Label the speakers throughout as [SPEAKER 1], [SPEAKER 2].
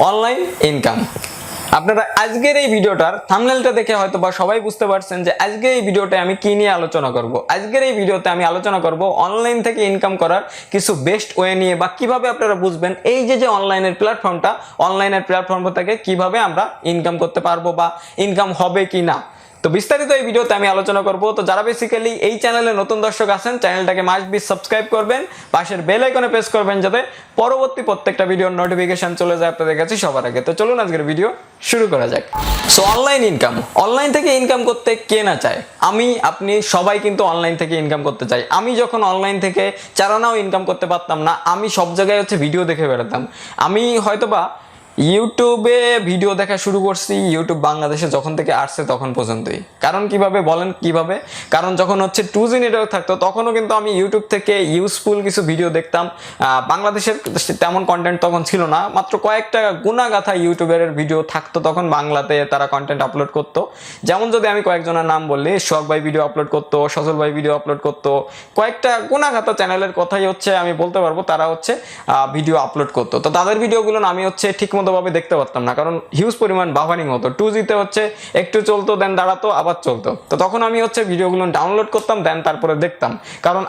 [SPEAKER 1] Online income. আপনারা আজকের এই ভিডিওটার থাম্বনেলটা দেখে হয়তো বা সবাই বুঝতে পারছেন যে আজকে এই ভিডিওতে আমি কি নিয়ে আলোচনা করব। আজকের এই ভিডিওতে আমি আলোচনা করব অনলাইন থেকে ইনকাম করার কিছু বেস্ট ওয়ে নিয়ে, বা কিভাবে আপনারা বুঝবেন এই যে অনলাইনের প্ল্যাটফর্মটা, অনলাইনের প্ল্যাটফর্ম থেকে কিভাবে আমরা ইনকাম করতে পারবো বা ইনকাম হবে কি না। তো বিস্তারিত এই ভিডিওতে আমি আলোচনা করব। তো যারা বেসিক্যালি এই চ্যানেলে নতুন দর্শক আছেন, চ্যানেলটাকে মাস্ট বি সাবস্ক্রাইব করবেন, পাশের বেল আইকনে প্রেস করবেন যাতে পরবর্তী প্রত্যেকটা ভিডিওর নোটিফিকেশন চলে যায় আপনাদের কাছে সবার আগে। তো চলুন আজকের ভিডিও শুরু করা যাক। সো অনলাইন ইনকাম, অনলাইন থেকে ইনকাম করতে কে না চায়? আমি, আপনি সবাই কিন্তু অনলাইন থেকে ইনকাম করতে চাই। আমি যখন অনলাইন থেকে চারানাও ইনকাম করতে পারতাম না, আমি সব জায়গায় ভিডিও দেখে বেড়াতাম। আমি হয়তোবা ইউটিউবে ভিডিও দেখা শুরু করছি ইউটিউব বাংলাদেশে যখন থেকে আসছে তখন পর্যন্তই। কারণ কিভাবে বলেন, কিভাবে? কারণ যখন 2G নেটওয়ার্ক থাকতো তখনও কিন্তু আমি ইউটিউব থেকে ইউজফুল কিছু ভিডিও দেখতাম। বাংলাদেশের তেমন কন্টেন্ট তখন ছিল না, মাত্র কয়েকটা গুণাগাথা ইউটিউবের ভিডিও থাকতো তখন বাংলাতে, তারা কন্টেন্ট আপলোড করতো। যেমন যদি আমি কয়েকজনের নাম বললি, শখ ভাই ভিডিও আপলোড করতো, সজল ভাই ভিডিও আপলোড করতো, কয়েকটা গুণাগাথা চ্যানেলের কথাই আমি বলতে পারবো, তারা ভিডিও আপলোড করতো। তো তাদের ভিডিওগুলো আমি ঠিক ভাবে দেখতে পারতাম না, কারণ হিউজ পরিমাণ বাফারিং হতো। 2G-তে একটু চলতো, দেন দাঁড়াতো, আবার চলতো। তো তখন আমি ভিডিওগুলো ডাউনলোড করতাম, দেন তারপরে দেখতাম। কারণ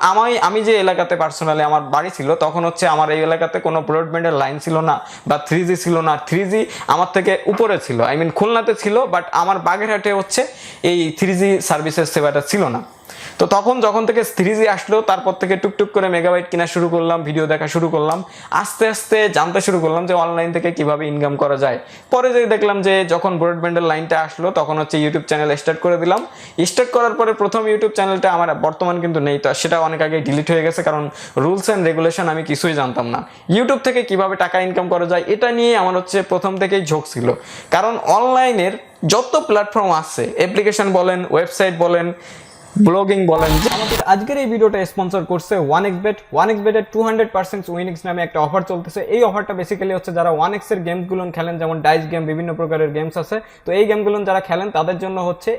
[SPEAKER 1] আমি যে এলাকাতে পার্সোনালি আমার বাড়ি ছিল, তখন আমার এই এলাকাতে কোনো ব্রডব্যান্ডের লাইন ছিল না, বা 3G ছিল না। 3G আমার থেকে উপরে ছিল, খুলনাতে ছিল, বাট আমার বাগেরহাটে এই 3G সার্ভিসের সেবাটা ছিল না। তো তখন যখন থেকে 3G আসলো, তারপর থেকে টুকটুক করে মেগাবাইট কিনা শুরু করলাম, ভিডিও দেখা শুরু করলাম, আস্তে আস্তে জানতে শুরু করলাম যে অনলাইন থেকে কিভাবে ইনকাম করা যায়। পরে দেখলাম যে যখন ব্রডব্যান্ডের লাইনটা আসলো, তখন ইউটিউব চ্যানেল স্টার্ট করে দিলাম। স্টার্ট করার পরে প্রথম ইউটিউব চ্যানেলটা আমার বর্তমান কিন্তু নেই, তো সেটা অনেক আগে ডিলিট হয়ে গেছে, কারণ রুলস অ্যান্ড রেগুলেশন আমি কিছুই জানতাম না। ইউটিউব থেকে কিভাবে টাকা ইনকাম করা যায় এটা নিয়ে আমার প্রথম থেকেই ঝোঁক ছিল। কারণ অনলাইনের যত প্ল্যাটফর্ম আছে, অ্যাপ্লিকেশন বলেন, ওয়েবসাইট বলেন, ব্লগিং বলেন, আমাদের আজকের এই ভিডিওটা স্পন্সর করছে 1xbet। 1xbet এর 200% উইনিংস নামে একটা অফার চলতেছে। এই অফারটা বেসিক্যালি যারা 1x এর গেমগুলো খেলেন, যেমন ডাইস গেম, বিভিন্ন প্রকারের গেমস আছে, তো এই গেমগুলো যারা খেলেন তাদের জন্য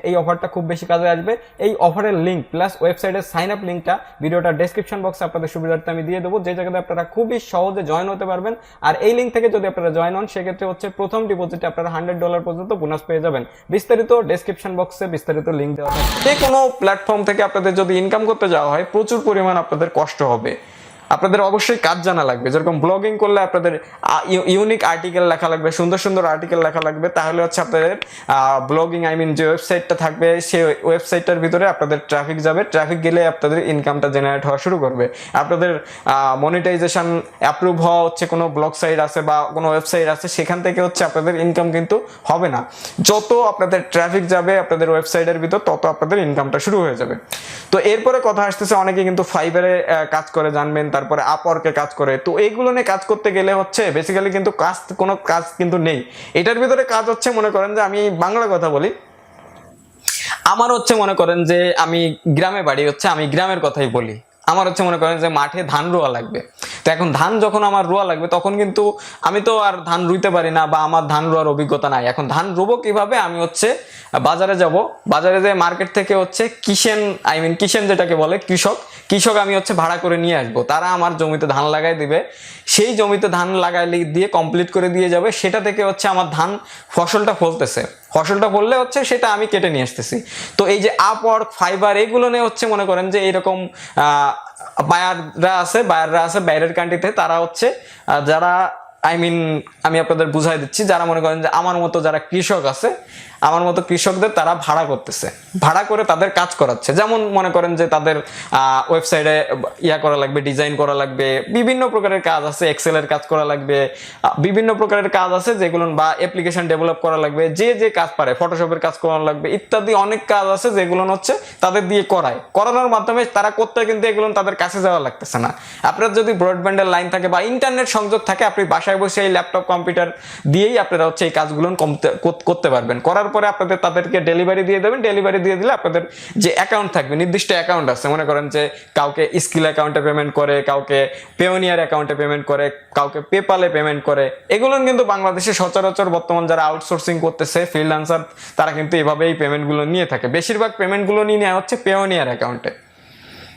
[SPEAKER 1] এই অফারটা খুব বেশি কাজে আসবে। এই অফারের লিঙ্ক প্লাস ওয়েবসাইটের সাইন আপ লিঙ্কটা ভিডিওটা ডেসক্রিপশন বক্সে আপনাদের সুবিধার্থে আমি দিয়ে দেবো, যে জায়গাতে আপনারা খুবই সহজে জয়েন হতে পারবেন। আর এই লিঙ্ক থেকে যদি আপনারা জয়েন হন, সেক্ষেত্রে প্রথম ডিপোজিটে আপনারা $100 পর্যন্ত বোনাস পেয়ে যাবেন। বিস্তারিত ডেসক্রিপশন বক্সে বিস্তারিত লিঙ্ক দেওয়া থাকবে। যে কোনো প্ল্যাটফর্ম থেকে আপনাদের যদি ইনকাম করতে যাওয়া হয়, প্রচুর পরিমাণ আপনাদের কষ্ট হবে। আপনাদের অবশ্যই কাজ জানা লাগবে। যেরকম ব্লগিং করলে আপনাদের ইউনিক আর্টিকেল লেখা লাগবে, সুন্দর সুন্দর আর্টিকেল লেখা লাগবে, তাহলে আপনাদের ব্লগিং যে ওয়েবসাইটটা থাকবে, সেই ওয়েবসাইটটার ভিতরে আপনাদের ট্রাফিক যাবে। ট্রাফিক গেলে আপনাদের ইনকামটা জেনারেট হওয়া শুরু করবে। আপনাদের মনিটাইজেশন অ্যাপ্রুভ হওয়া কোনো ব্লগ সাইট আছে বা কোনো ওয়েবসাইট আছে, সেখান থেকে আপনাদের ইনকাম কিন্তু হবে না। যত আপনাদের ট্রাফিক যাবে আপনাদের ওয়েবসাইটের ভিতর, তত আপনাদের ইনকামটা শুরু হয়ে যাবে। তো এরপরে কথা আসতেছে, অনেকে কিন্তু ফাইবারে কাজ করে জানবেন, তারপরে আপওয়ার্কে কাজ করে। তো এইগুলো নিয়ে কাজ করতে গেলে বেসিক্যালি কিন্তু কোনো কাজ কিন্তু নেই। এটার ভিতরে কাজ মনে করেন যে, আমি বাংলা কথা বলি, আমার মনে করেন যে আমি গ্রামে বাড়ি, আমি গ্রামের কথাই বলি। আমার মনে করেন যে মাঠে ধান রোয়া লাগবে। তো এখন ধান যখন আমার রোয়া লাগবে, তখন কিন্তু আমি তো আর ধান রুইতে পারি না, বা আমার ধান রোয়ার অভিজ্ঞতা নাই। এখন ধান রোবো কিভাবে? আমি বাজারে যাব, বাজারে যে মার্কেট থেকে কিষেন যেটাকে বলে কৃষক আমি ভাড়া করে নিয়ে আসবো। তারা আমার জমিতে ধান লাগাই দিবে, সেই জমিতে ধান লাগাই দিয়ে কমপ্লিট করে দিয়ে যাবে। সেটা থেকে আমার ধান ফসলটা ফললে সেটা আমি কেটে নিয়ে আসতেছি। তো এই যে আপওয়ার্ক, ফাইবার, এগুলো নিয়ে মনে করেন যে এরকম বায়াররা আছে বাইরের কান্ট্রিতে, তারা যারা আমি আপনাদের বুঝাই দিচ্ছি, যারা মনে করেন যে আমার মতো যারা কৃষক আছে, আমার মতো কৃষকদের তারা ভাড়া করতেছে, ভাড়া করে তাদের কাজ করাচ্ছে। যেমন মনে করেন যে তাদের ওয়েবসাইটে করা লাগবে, ডিজাইন করা লাগবে, বিভিন্ন প্রকারের কাজ আছে, এক্সেলের কাজ করা লাগবে, বিভিন্ন প্রকারের কাজ আছে যেগুলো, বা অ্যাপ্লিকেশন ডেভেলপ করা লাগবে, যে কাজ পারে, ফটোশপের কাজ করা লাগবে, ইত্যাদি অনেক কাজ আছে যেগুলো তাদের দিয়ে করানোর মাধ্যমে তারা করতে, কিন্তু এগুলো তাদের কাছে যাওয়া লাগতেছে না। আপনার যদি ব্রডব্যান্ডের লাইন থাকে বা ইন্টারনেট সংযোগ থাকে, আপনি বাসায় বসে এই ল্যাপটপ কম্পিউটার দিয়েই আপনারা এই কাজগুলো করতে পারবেন। করার পরে তাদেরকে ডেলিভারি দিয়ে দেবেন। ডেলিভারি দিয়ে দিলে আপনাদের যে অ্যাকাউন্ট থাকবে, নির্দিষ্ট অ্যাকাউন্ট আছে, মনে করেন যে কাউকে স্কিল অ্যাকাউন্টে পেমেন্ট করে, কাউকে পেওনিয়ার অ্যাকাউন্টে পেমেন্ট করে, কাউকে পেপালে পেমেন্ট করে। এগুলো কিন্তু বাংলাদেশে সচরাচর বর্তমান যারা আউটসোর্সিং করতেছে, ফ্রিল্যান্সার, তারা কিন্তু এভাবেই পেমেন্টগুলো নিয়ে থাকে। বেশিরভাগ পেমেন্টগুলো নিয়ে নেওয়া পেওনিয়ার অ্যাকাউন্টে।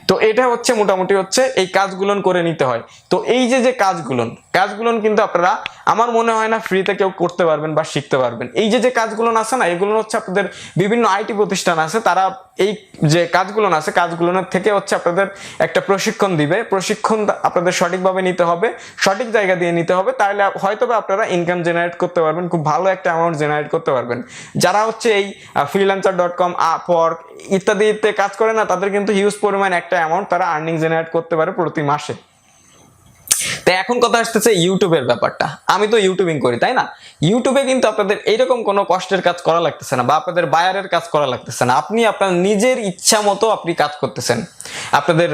[SPEAKER 1] তো এটা মোটামুটি এই কাজগুলো করে নিতে হয়। তো এই যে কাজগুলো কিন্তু আপনারা আমার মনে হয় না ফ্রিতে কেউ করতে পারবেন বা শিখতে পারবেন। এই যে কাজগুলো আছে না, এগুলো হচ্ছে আপনাদের বিভিন্ন আইটি প্রতিষ্ঠান আছে, তারা এই যে কাজগুলো আছে কাজগুলো থেকে হচ্ছে আপনাদের একটা প্রশিক্ষণ দিবে। প্রশিক্ষণ আপনাদের সঠিকভাবে নিতে হবে, সঠিক জায়গা দিয়ে নিতে হবে, তাহলে হয়তো আপনারা ইনকাম জেনারেট করতে পারবেন, খুব ভালো একটা অ্যামাউন্ট জেনারেট করতে পারবেন। যারা হচ্ছে এই freelancer.com, আপওয়ার্ক ইত্যাদিতে কাজ করে না, তাদের কিন্তু হিউজ পরিমাণ একটা অ্যামাউন্ট তারা আর্নিং জেনারেট করতে পারে প্রতি মাসে। তো এখন কথা আসতেছে ইউটিউবের ব্যাপারটা। আমি তো ইউটিউবিং করি, তাই না? ইউটিউবে কিন্তু আপনাদের এইরকম কোনো কষ্টের কাজ করা লাগতেছে না বা আপনাদের বায়ারের কাজ করা লাগতেছে না। আপনি আপনার নিজের ইচ্ছা মতো আপনি কাজ করতেছেন। আপনাদের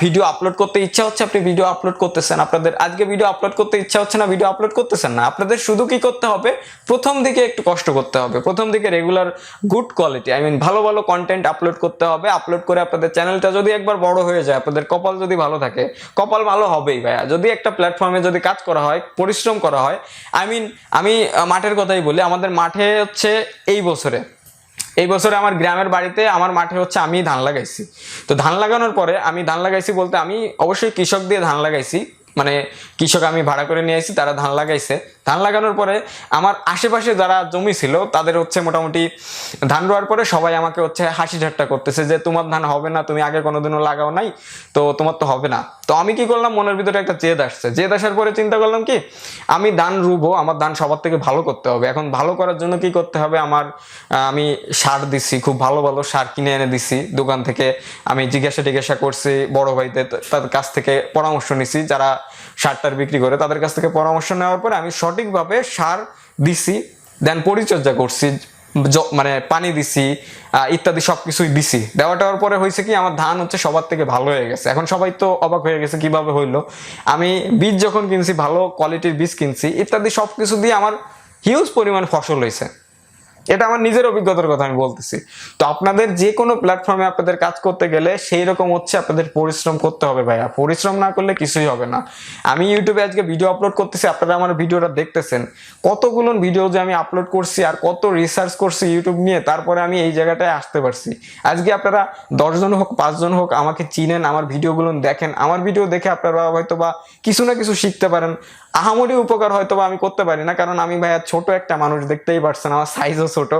[SPEAKER 1] ভিডিও আপলোড করতে ইচ্ছা হচ্ছে, আপনি ভিডিও আপলোড করতেছেন। আপনাদের আজকে ভিডিও আপলোড করতে ইচ্ছা হচ্ছে না, ভিডিও আপলোড করতেছেন না। আপনাদের শুধু কি করতে হবে, প্রথম দিকে একটু কষ্ট করতে হবে। প্রথম দিকে রেগুলার গুড কোয়ালিটি, ভালো ভালো কন্টেন্ট আপলোড করতে হবে। আপলোড করে আপনাদের চ্যানেলটা যদি একবার বড় হয়ে যায়, আপনাদের কপাল যদি ভালো থাকে, কপাল ভালো হবেই ভাইয়া। যদি একটা প্ল্যাটফর্মে যদি কাজ করা হয়, পরিশ্রম করা হয়, আমি মাঠের কথাই বলি। আমাদের মাঠে হচ্ছে এই বছরে আমার গ্রামের বাড়িতে আমার মাঠে হচ্ছে আমি ধান লাগাইছি। তো ধান লাগানোর পরে আমি ধান লাগাইছি বলতে আমি অবশ্যই কৃষক দিয়ে ধান লাগাইছি, কৃষক আমি ভাড়া করে নিয়ে আসছি, তারা ধান লাগাইছে। ধান লাগানোর পরে আমার আশেপাশে যারা জমি ছিল তাদের হচ্ছে মোটামুটি ধান রোয়ার পরে সবাই আমাকে হচ্ছে হাসি ঠাট্টা করতেছে যে তোমার ধান হবে না, তুমি আগে কোনোদিনও লাগাও নাই, তো তোমার তো হবে না। তো আমি কি করলাম, মনের ভিতরে একটা জেদ আসছে। জেদ আসার পরে চিন্তা করলাম কি, আমি ধান রুবো, আমার ধান সবার থেকে ভালো করতে হবে। এখন ভালো করার জন্য কি করতে হবে, আমি সার দিছি, খুব ভালো ভালো সার কিনে এনে দিছি দোকান থেকে। আমি জিজ্ঞাসা করছি বড় ভাইদের, তাদের কাছ থেকে পরামর্শ নিছি, যারা সারটার বিক্রি করে তাদের কাছ থেকে পরামর্শ নেওয়ার পরে আমি সঠিকভাবে সার দিছি, দেন পরিচর্যা করছি, পানি দিছি ইত্যাদি সবকিছুই দিছি। দেওয়ার পরে হয়েছে কি, আমার ধান হচ্ছে সবার থেকে ভালো হয়ে গেছে। এখন সবাই তো অবাক হয়ে গেছে কিভাবে হইলো। আমি বীজ যখন কিনছি, ভালো কোয়ালিটির বীজ কিনছি, ইত্যাদি সবকিছু দিয়ে আমার হিউজ পরিমাণ ফসল হয়েছে। এটা আমার নিজের অভিজ্ঞতার কথা আমি বলতেছি। তো আপনাদের যে কোনো প্ল্যাটফর্মে আপনাদের কাজ করতে গেলে সেই রকম হচ্ছে আপনাদের পরিশ্রম করতে হবে ভাইয়া। পরিশ্রম না করলে কিছুই হবে না। আমি ইউটিউবে আজকে ভিডিও আপলোড করতেছি, আপনারা আমার ভিডিওটা দেখতেছেন, কতগুলো ভিডিও যে আমি আপলোড করছি আর কত রিসার্চ করছি ইউটিউব নিয়ে, তারপরে আমি এই জায়গাটায় আসতে পারছি। আজকে আপনারা 10 জন হোক 5 জন হোক আমাকে চিনেন, আমার ভিডিওগুলো দেখেন, আমার ভিডিও দেখে আপনারা হয়তো বা কিছু না কিছু শিখতে পারেন। আহামরি উপকার হয়তো বা আমি করতে পারি না, কারণ আমি ভাইয়া ছোট একটা মানুষ, দেখতেই পারছেন আমার সাইজও ছোট।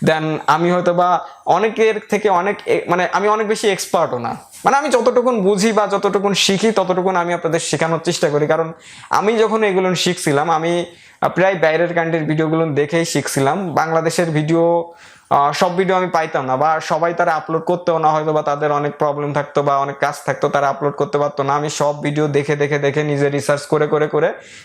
[SPEAKER 1] দেন আমি হয়তো বা অনেকের থেকে আমি অনেক বেশি এক্সপার্টও না। আমি যতটুকুন বুঝি বা যতটুকুন শিখি ততটুকুন আমি আপনাদের শেখানোর চেষ্টা করি। কারণ আমি যখন এগুলো শিখছিলাম, আমি প্রায় বাইরের কান্ট্রির ভিডিওগুলো দেখেই শিখছিলাম। বাংলাদেশের ভিডিও সব ভিডিও আমি পাইতাম না, বা সবাই তারা আপলোড করতেও না, হয়তো বা তাদের অনেক প্রবলেম থাকতো বা অনেক কাজ থাকতো, তারা আপলোড করতে পারতো না। আমি সব ভিডিও দেখে নিজে রিসার্চ করে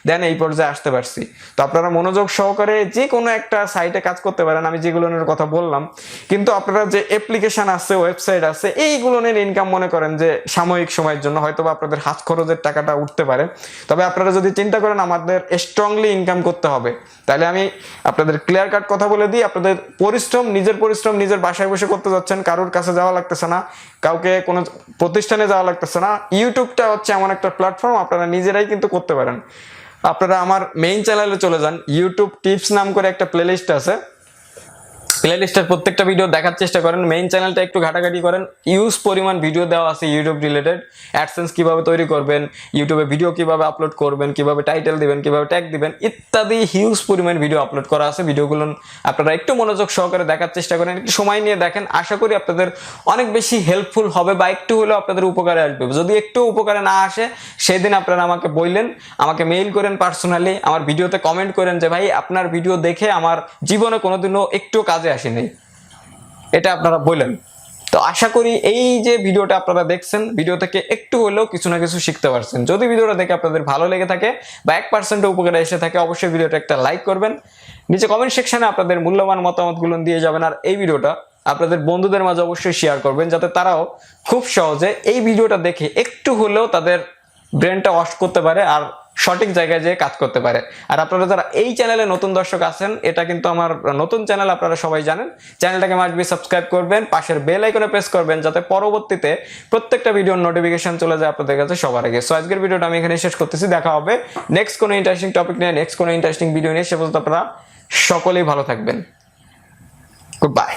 [SPEAKER 1] দেন এই পর্যায়ে আসতে পারছি। তো আপনারা মনোযোগ সহকারে যে কোনো একটা সাইটে কাজ করতে পারেন, আমি যেগুলোর কথা বললাম। কিন্তু আপনারা যে অ্যাপ্লিকেশন আছে, ওয়েবসাইট আছে, এইগুলোর ইনকাম মনে করেন যে সাময়িক সময়ের জন্য হয়তো বা আপনাদের হাত খরচের টাকাটা উঠতে পারে। তবে আপনারা যদি চিন্তা করেন আমাদের স্ট্রংলি ইনকাম করতে হবে, তাহলে আমি আপনাদের ক্লিয়ার কাট কথা বলে দিই, আপনাদের নিজের পরিশ্রম নিজের বাসায় বসে করতে যাচ্ছেন, কারোর কাছে যাওয়া লাগতেছে না, কাউকে কোনো প্রতিষ্ঠানে যাওয়া লাগতেছে না। ইউটিউবটা হচ্ছে এমন একটা প্ল্যাটফর্ম, আপনারা নিজেরাই কিন্তু করতে পারেন। আপনারা আমার মেইন চ্যানেলে চলে যান, ইউটিউব টিপস নাম করে একটা প্লেলিস্ট আছে, প্লেলিস্টের প্রত্যেকটা ভিডিও দেখার চেষ্টা করেন। মেইন চ্যানেলটা একটু ঘাটাঘাটি করেন, ইউজ পরিমাণ ভিডিও দেওয়া আছে ইউটিউব রিলেটেড। অ্যাডসেন্স কিভাবে তৈরি করবেন, ইউটিউবে ভিডিও কিভাবে আপলোড করবেন, কিভাবে টাইটেল দিবেন, কিভাবে ট্যাগ দিবেন ইত্যাদি হিউজ পরিমাণ ভিডিও আপলোড করা আছে। ভিডিওগুলো আপনারা একটু মনোযোগ সহকারে দেখার চেষ্টা করেন, একটু সময় নিয়ে দেখেন। আশা করি আপনাদের অনেক বেশি হেল্পফুল হবে বা একটু হলেও আপনাদের উপকারে আসবে। যদি একটু উপকারে না আসে, সেদিন আপনারা আমাকে বললেন, আমাকে মেইল করেন পার্সোনালি, আমার ভিডিওতে কমেন্ট করেন যে ভাই আপনার ভিডিও দেখে আমার জীবনে কোনোদিনও একটু কাজে আসেনি, এটা আপনারা বললেন। তো আশা করি এই যে ভিডিওটা আপনারা দেখছেন, ভিডিও থেকে একটু হলেও কিছু না কিছু শিখতে পারছেন। যদি ভিডিওটা দেখে আপনাদের ভালো লেগে থাকে বা 1% উপকারে এসে থাকে, অবশ্যই ভিডিওটা একটা লাইক করবেন। নিচে কমেন্ট সেকশনে আপনাদের মূল্যবান মতামতগুলো দিয়ে যাবেন, আর এই ভিডিওটা আপনাদের বন্ধুদের মাঝে অবশ্যই শেয়ার করবেন, যাতে তারাও খুব সহজে এই ভিডিওটা দেখে একটু হলেও তাদের ব্রেনটা ওয়াশ করতে পারে আর সঠিক জায়গায় যেয়ে কাজ করতে পারে। আর আপনারা যারা এই চ্যানেলে নতুন দর্শক আছেন, এটা কিন্তু আমার নতুন চ্যানেল, আপনারা সবাই জানেন। চ্যানেলটাকে মাস্ট বি সাবস্ক্রাইব করবেন, পাশের বেল আইকনে প্রেস করবেন, যাতে পরবর্তীতে প্রত্যেকটা ভিডিওর নোটিফিকেশন চলে যায় আপনাদের কাছে সবার আগে। সো আজকের ভিডিওটা আমি এখানে শেষ করতেছি। দেখা হবে নেক্সট কোনো ইন্টারেস্টিং টপিক নিয়ে, নেক্সট কোনো ইন্টারেস্টিং ভিডিও নিয়ে। সে পর্যন্ত আপনারা সকলেই ভালো থাকবেন। Good bye.